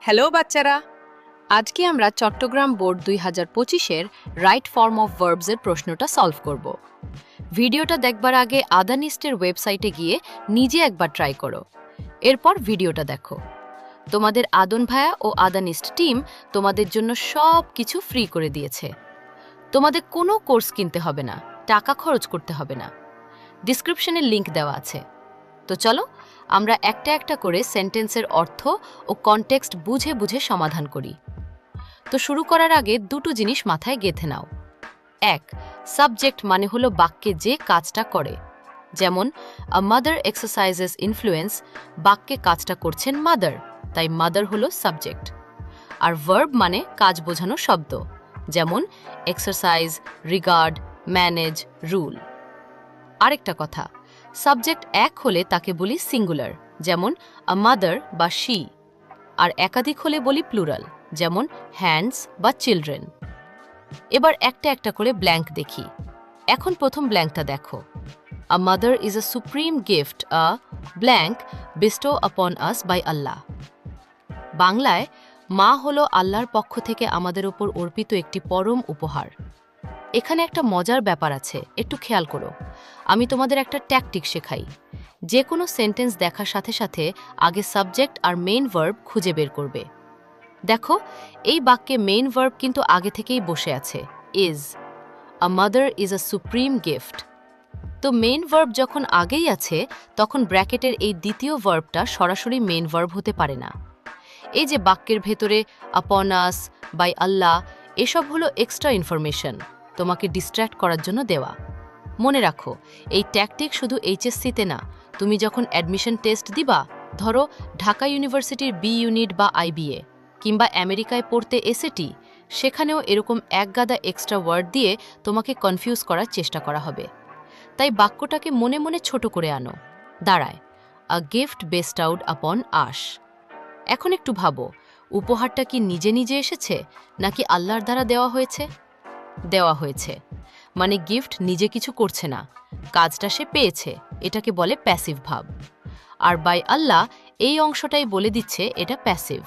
Hello বাচ্চারা, আজকে আমরা চট্টগ্রাম বোর্ড 2025-এর রাইট ফর্ম অফ ভার্বসের প্রশ্নটা সলভ করব। ভিডিওটা দেখবার আগে আদানিস্টের ওয়েবসাইটে গিয়ে নিজে একবার ট্রাই করো, এরপর ভিডিওটা দেখো। তোমাদের আদন ভাইয়া ও আদানিস্ট টিম তোমাদের জন্য সব কিছু ফ্রি করে দিয়েছে। তোমাদের কোনো কোর্স কিনতে হবে না, টাকা খরচ করতে হবে না। ডিসক্রিপশনে লিংক দেওয়া আছে। তো চলো আমরা একটা একটা করে সেন্টেন্সের অর্থ ও কনটেক্সট বুঝে বুঝে সমাধান করি। তো শুরু করার আগে দুটো জিনিস মাথায় গেঁথে নাও। এক, সাবজেক্ট মানে হলো বাক্যে যে কাজটা করে, যেমন আ মাদার এক্সারসাইজেস ইনফ্লুয়েন্স, বাক্যে কাজটা করছেন মাদার, তাই মাদার হলো সাবজেক্ট। আর ভার্ব মানে কাজ বোঝানো শব্দ, যেমন এক্সারসাইজ, রিগার্ড, ম্যানেজ, রুল। আরেকটা কথা, সাবজেক্ট এক হলে তাকে বলি সিঙ্গুলার, যেমন আ মাদার বা শি, আর একাধিক হলে বলি প্লুরাল, যেমন হ্যান্ডস বা চিলড্রেন। এবার একটা একটা করে ব্ল্যাঙ্ক দেখি। এখন প্রথম ব্ল্যাঙ্কটা দেখো। A mother is a supreme gift, a blank bestowed upon us by আল্লাহ। বাংলায় মা হলো আল্লাহর পক্ষ থেকে আমাদের উপর অর্পিত একটি পরম উপহার। এখানে একটা মজার ব্যাপার আছে, একটু খেয়াল করো। আমি তোমাদের একটা ট্যাকটিক শেখাই। যে কোনো সেন্টেন্স দেখার সাথে সাথে আগে সাবজেক্ট আর মেইন ভার্ব খুঁজে বের করবে। দেখো, এই বাক্যে মেইন ভার্ব কিন্তু আগে থেকেই বসে আছে, is. A mother is a supreme gift. তো মেইন ভার্ব যখন আগেই আছে, তখন ব্র্যাকেটের এই দ্বিতীয় ভার্বটা সরাসরি মেইন ভার্ব হতে পারে না। এই যে বাক্যের ভেতরে আপন আস, বাই আল্লাহ, এসব হলো এক্সট্রা ইনফরমেশন, তোমাকে ডিস্ট্র্যাক্ট করার জন্য দেওয়া। মনে রাখো, এই ট্যাকটিক শুধু এইচএসসিতে না, তুমি যখন অ্যাডমিশন টেস্ট দিবা, ধরো ঢাকা ইউনিভার্সিটির বি ইউনিট বা আইবিএ, কিংবা আমেরিকায় পড়তে এসএটি, সেখানেও এরকম একগাদা এক্সট্রা ওয়ার্ড দিয়ে তোমাকে কনফিউজ করার চেষ্টা করা হবে। তাই বাক্যটাকে মনে মনে ছোট করে আনো। দাঁড়ায়, আ গিফট বেস্টাউড আপন আশ। এখন একটু ভাবো, উপহারটা কি নিজে নিজে এসেছে, নাকি আল্লাহর দ্বারা দেওয়া হয়েছে? দেওয়া হয়েছে, মানে গিফট নিজে কিছু করছে না, কাজটা সে পেয়েছে, এটাকে বলে প্যাসিভ ভাব। আর বাই আল্লাহ, এই অংশটাই বলে দিচ্ছে এটা প্যাসিভ।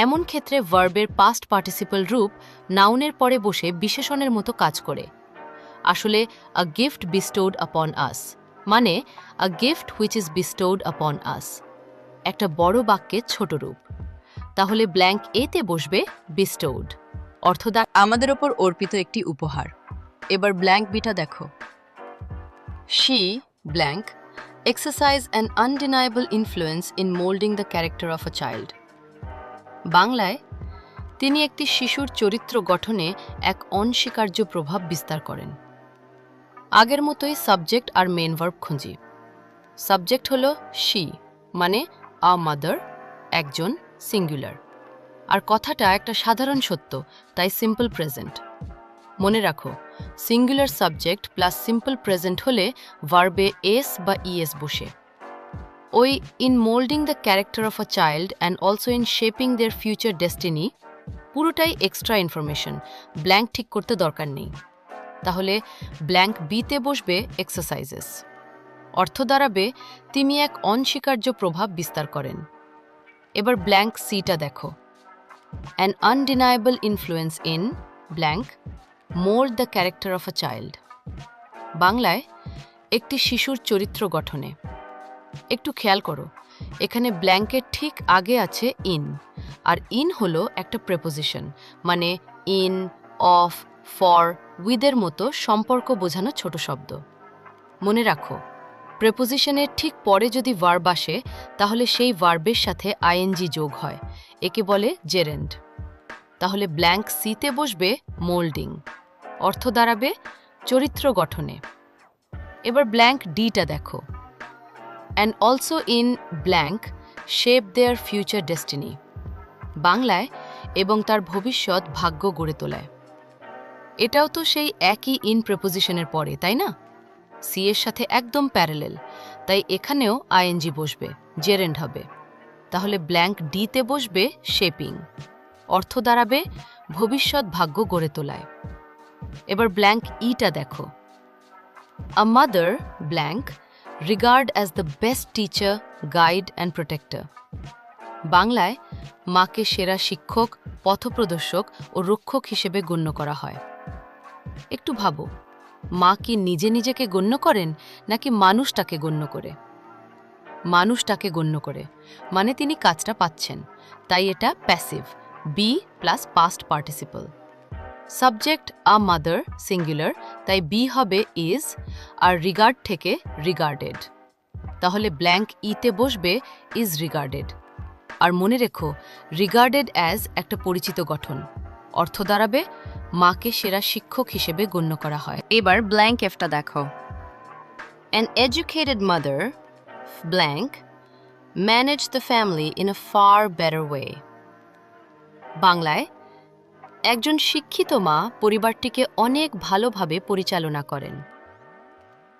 এমন ক্ষেত্রে ভার্বের পাস্ট পার্টিসিপল রূপ নাউনের পরে বসে বিশেষণের মতো কাজ করে। আসলে আ গিফট বিস্টোড আপন আস মানে আ গিফট হুইচ ইজ বিস্টোড আপন আস, একটা বড় বাক্যের ছোট রূপ। তাহলে ব্ল্যাঙ্ক এতে বসবে বিস্টোড, অর্থদা আমাদের ওপর অর্পিত একটি উপহার। এবার ব্ল্যাঙ্ক বিটা দেখো। She blank exercise an undeniable influence in moulding the character of a child. বাংলায় তিনি একটি শিশুর চরিত্র গঠনে এক অনস্বীকার্য প্রভাব বিস্তার করেন। আগের মতোই সাবজেক্ট আর মেন ভার্ব খুঁজি। সাবজেক্ট হলো শি মানে আ মাদার, একজন, সিঙ্গুলার। আর কথাটা একটা সাধারণ সত্য, তাই সিম্পল প্রেজেন্ট। মনে রাখো, singular subject plus simple present হলে ভার্বে এস বা ইএস বসে। ওই in moulding the character of a child and also in shaping their future destiny, পুরোটাই এক্সট্রা ইনফরমেশন, ব্ল্যাঙ্ক ঠিক করতে দরকার নেই। তাহলে ব্ল্যাঙ্ক বিতে বসবে এক্সারসাইজেস, অর্থ দাঁড়াবে তিনি এক অনস্বীকার্য প্রভাব বিস্তার করেন। এবার ব্ল্যাঙ্ক সিটা দেখো। An undeniable influence in blank mould the character of a child. বাংলায় একটি শিশুর চরিত্র গঠনে। একটু খেয়াল করো, এখানে ব্ল্যাঙ্কের ঠিক আগে আছে ইন, আর ইন হলো একটা প্রেপোজিশন, মানে ইন, অফ, ফর, উইদের মতো সম্পর্ক বোঝানো ছোট শব্দ। মনে রাখো, প্রেপোজিশনের ঠিক পরে যদি ভার্ব আসে, তাহলে সেই ভার্বের সাথে আইএনজি যোগ হয়, একে বলে জেরেন্ড। তাহলে ব্ল্যাঙ্ক সিতে বসবে মোল্ডিং, অর্থ দাঁড়াবে চরিত্র গঠনে। এবার ব্ল্যাঙ্ক ডিটা দেখো। And also in blank shape their future destiny. বাংলায় এবং তার ভবিষ্যৎ ভাগ্য গড়ে তোলায়। এটাও তো সেই একই ইন প্রেপোজিশনের পরে, তাই না? সি এর সাথে একদম প্যারালেল, তাই এখানেও আইএনজি বসবে, জেরেন্ড হবে। তাহলে ব্ল্যাঙ্ক ডিতে বসবে শেপিং, অর্থ দাঁড়াবে ভবিষ্যৎ ভাগ্য গড়ে তোলায়। এবার ব্ল্যাঙ্ক ইটা দেখো। A mother blank regard as the best teacher, guide and protector. বাংলায় মাকে সেরা শিক্ষক, পথপ্রদর্শক ও রক্ষক হিসেবে গণ্য করা হয়। একটু ভাবো, মা কি নিজে নিজেকে গণ্য করেন নাকি মানুষটাকে গণ্য করে? মানুষটাকে গণ্য করে, মানে তিনি কাজটা পাচ্ছেন, তাই এটা passive, be plus past participle. Subject a mother singular, তাই বি হবে ইজ, আর রিগার্ড থেকে রিগার্ডেড, তাহলে ব্ল্যাঙ্ক ইতে বসবে ইজ রিগার্ডেড। আর মনে রেখো, রিগার্ডেড অ্যাজ একটা পরিচিত গঠন, অর্থ দাঁড়াবে মাকে সেরা শিক্ষক হিসেবে গণ্য করা হয়। এবার ব্ল্যাঙ্ক এফটা দেখো। An educated mother, blank, managed the family in a far better way. বাংলায় একজন শিক্ষিত মা পরিবারটিকে অনেক ভালোভাবে পরিচালনা করেন।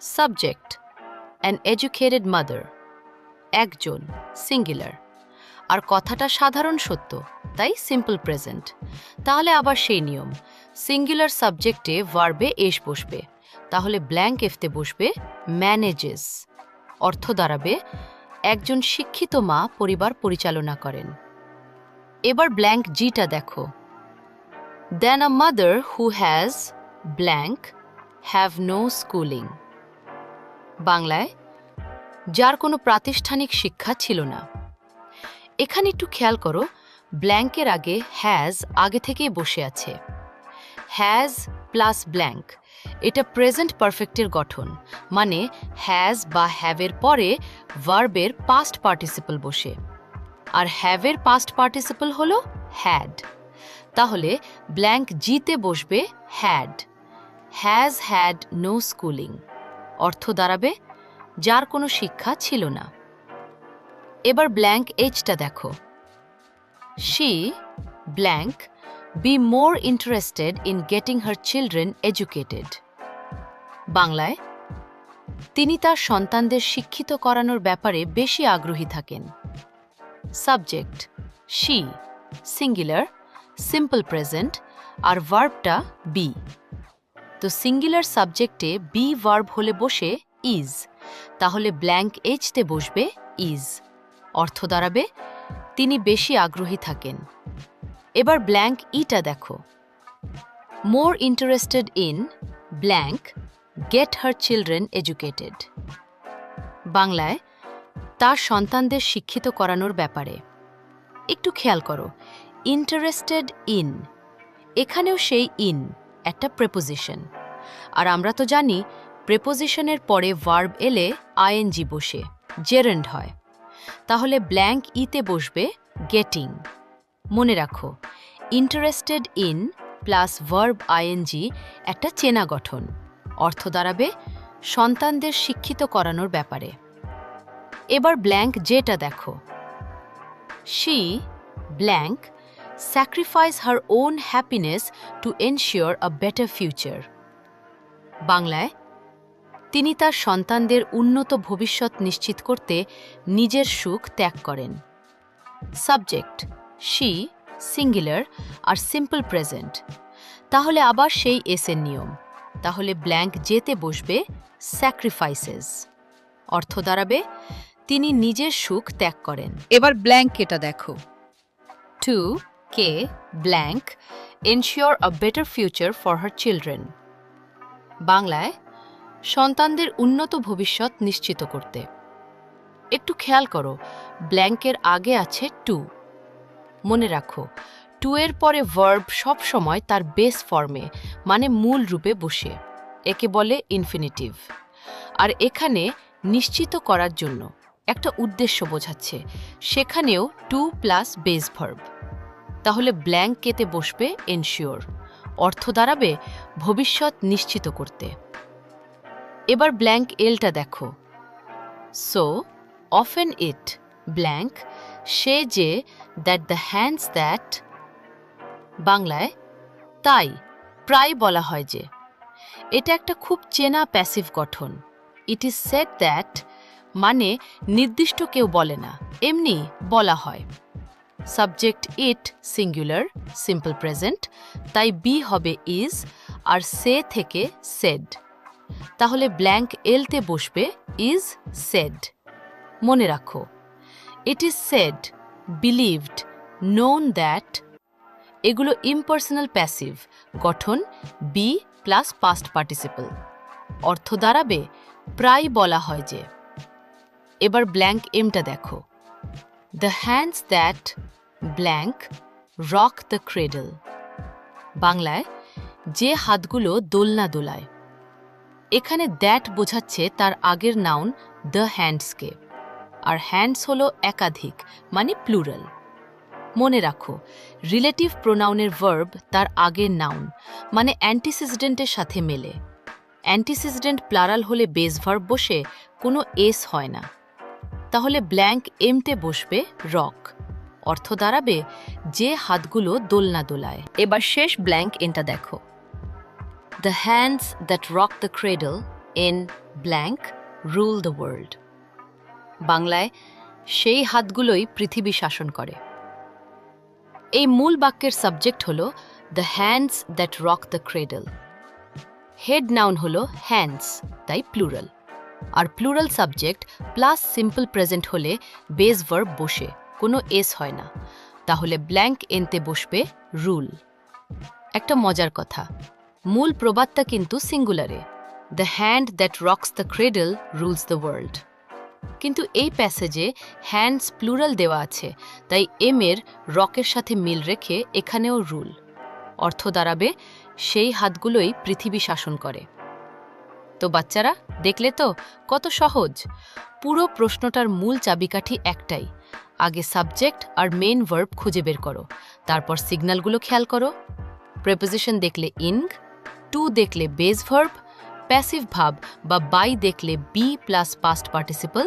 সাবজেক্ট অ্যান এডুকেটেড মাদার, একজন, সিঙ্গুলার, আর কথাটা সাধারণ সত্য, তাই সিম্পল প্রেজেন্ট। তাহলে আবার সেই নিয়ম, সিঙ্গুলার সাবজেক্টে ভার্বে এস বসবে, তাহলে ব্ল্যাঙ্ক এফতে বসবে ম্যানেজেস, অর্থ দাঁড়াবে একজন শিক্ষিত মা পরিবার পরিচালনা করেন। এবার ব্ল্যাঙ্ক জিটা দেখো। Then a mother who has blank have no schooling. বাংলায় যার কোনো প্রাতিষ্ঠানিক শিক্ষা ছিল না। এখানে একটু খেয়াল করো, ব্ল্যাঙ্কের আগে হ্যাজ আগে থেকেই বসে আছে। হ্যাজ প্লাস ব্ল্যাঙ্ক, এটা প্রেজেন্ট পারফেক্টের গঠন, মানে হ্যাজ বা হ্যাভের পরে ভার্বের পাস্ট পার্টিসিপল বসে, আর হ্যাভের পাস্ট পার্টিসিপল হলো হ্যাড, তাহলে ব্ল্যাঙ্ক জিতে বসবে had, has had no schooling, অর্থ দাঁড়াবে যার কোনো শিক্ষা ছিল না। এবার ব্ল্যাঙ্ক এইচটা দেখো। She blank be more interested in getting her children educated. বাংলায় তিনি তার সন্তানদের শিক্ষিত করানোর ব্যাপারে বেশি আগ্রহী থাকেন। Subject she, singular, simple present, আর ভার্বটা বি। তো সিঙ্গুলার সাবজেক্টে বি ভার্ব হলে বসে ইজ, তাহলে ব্ল্যাঙ্ক এইচতে বসবে ইজ, অর্থ দাঁড়াবে তিনি বেশি আগ্রহী থাকেন। এবার ব্ল্যাঙ্ক ইটা দেখো। More interested in blank gate her children educated. বাংলায় তার সন্তানদের শিক্ষিত করানোর ব্যাপারে। একটু খেয়াল করো, ইন্টারেস্টেড ইন, এখানেও সেই ইন একটা প্রেপোজিশন, আর আমরা তো জানি প্রেপোজিশনের পরে ভার্ব এলে আইএনজি বসে জেরেন্ড হয়, তাহলে ব্ল্যাঙ্ক ইতে বসবে গেটিং। মনে রাখো, interested in plus verb ING একটা চেনা গঠন, অর্থ দাঁড়াবে সন্তানদের শিক্ষিত করানোর ব্যাপারে। এবার ব্ল্যাঙ্ক যেটা দেখো। She blank sacrifice her own happiness to ensure a better future. বাংলায় তিনি তার সন্তানদের উন্নত ভবিষ্যৎ নিশ্চিত করতে নিজের সুখ ত্যাগ করেন। সাবজেক্ট শি, সিঙ্গুলার, আর সিম্পল প্রেজেন্ট, তাহলে আবার সেই এস এর নিয়ম, তাহলে ব্ল্যাঙ্ক যেতে বসবে স্যাক্রিফাইসেস, অর্থ দাঁড়াবে তিনি নিজের সুখ ত্যাগ করেন। এবার ব্ল্যাঙ্ক এটা দেখো। টু কে blank ensure a better future for her children. বাংলায় সন্তানদের উন্নত ভবিষ্যৎ নিশ্চিত করতে। একটু খেয়াল করো, ব্ল্যাঙ্কের আগে আছে টু। মনে রাখো, টু এর পরে ভার্ব সব সময় তার বেস ফর্মে, মানে মূল রূপে বসে, একে বলে ইনফিনিটিভ। আর এখানে নিশ্চিত করার জন্য একটা উদ্দেশ্য বোঝাচ্ছে, সেখানেও টু প্লাস বেস ভার্ব, তাহলে ব্ল্যাঙ্ক কেতে বসবে এনশিওর, অর্থ দাঁড়াবে ভবিষ্যৎ নিশ্চিত করতে। এবার ব্ল্যাঙ্ক এলটা দেখো। সো অফেন ইট ব্ল্যাঙ্ক সে যে দ্যাট দ্য হ্যান্ডস দ্যাট। বাংলায় তাই, প্রায় বলা হয় যে, এটা একটা খুব চেনা প্যাসিভ গঠন। ইট ইজ সেড দ্যাট মানে নির্দিষ্ট কেউ বলে না, এমনি বলা হয়। Subject it singular, simple present, তাই বি হবে ইজ, আর সে থেকে সেড, তাহলে ব্ল্যাঙ্ক এলতে বসবে ইজ সেড। মনে রাখো, it is said believed, known that. এগুলো ইম্পার্সোনাল প্যাসিভ, গঠন বি প্লাস পাস্ট পার্টিসিপল। অর্থ দাঁড়াবে প্রায় বলা হয় যে। এবার ব্ল্যাঙ্ক এমটা দেখো। The hands that blank rock the cradle. বাংলায় যে হাতগুলো দোলনা দোলায়। এখানে দ্যাট বোঝাচ্ছে তার আগের নাউন দ্য হ্যান্ডসকে, আর হ্যান্ডস হলো একাধিক মানে প্লুরাল। মনে রাখো, রিলেটিভ প্রোনাউনের ভার্ব তার আগের নাউন মানে অ্যান্টিসিডেন্টের সাথে মেলে। অ্যান্টিসিডেন্ট প্লারাল হলে বেস ভার্ব বসে কোনো এস হয় না। তাহলে ব্ল্যাঙ্ক এমতে বসবে রক। অর্থ দাঁড়াবে যে হাতগুলো দোলনা দোলায়। এবার শেষ ব্ল্যাঙ্ক এনটা দেখো। The hands that rock the cradle in blank rule the world. বাংলায় সেই হাতগুলোই পৃথিবী শাসন করে। এই মূল বাক্যের সাবজেক্ট হলো the hands that rock the cradle. Head noun হলো হ্যান্ডস, তাই প্লুরাল। আর plural subject plus simple present হলে বেস ভার্ব বসে কোনো এস হয় না। তাহলে ব্ল্যাঙ্ক এনতে বসবে রুল। একটা মজার কথা, মূল প্রবাদটা কিন্তু সিঙ্গুলারে, the hand that rocks the cradle rules the world. কিন্তু এই প্যাসেজে হ্যান্ডস প্লুরাল দেওয়া আছে, তাই এম এর রকের সাথে মিল রেখে এখানেও রুল। অর্থ দাঁড়াবে সেই হাতগুলোই পৃথিবী শাসন করে। তো বাচ্চারা, দেখলে তো কত সহজ। পুরো প্রশ্নটার মূল চাবিকাঠি একটাই, আগে সাবজেক্ট আর মেইন ভার্ব খুঁজে বের করো, তারপর সিগন্যালগুলো খেয়াল করো। প্রেপোজিশন দেখলে ইং, টু দেখলে বেস ভার্ব, প্যাসিভ ভাব বা বাই দেখলে বি প্লাস পাস্ট পার্টিসিপল,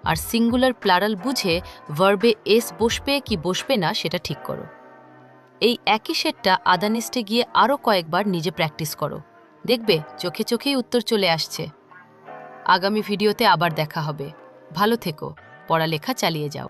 আর সিঙ্গুলার প্লারাল বুঝে ভার্বে এস বসবে কি বসবে না সেটা ঠিক করো। এই একই সেটটা আদানিস্টে গিয়ে আরও কয়েকবার নিজে প্র্যাকটিস করো, দেখবে চোখে চোখেই উত্তর চলে আসছে। আগামী ভিডিওতে আবার দেখা হবে। ভালো থেকো, পড়ালেখা চালিয়ে যাও।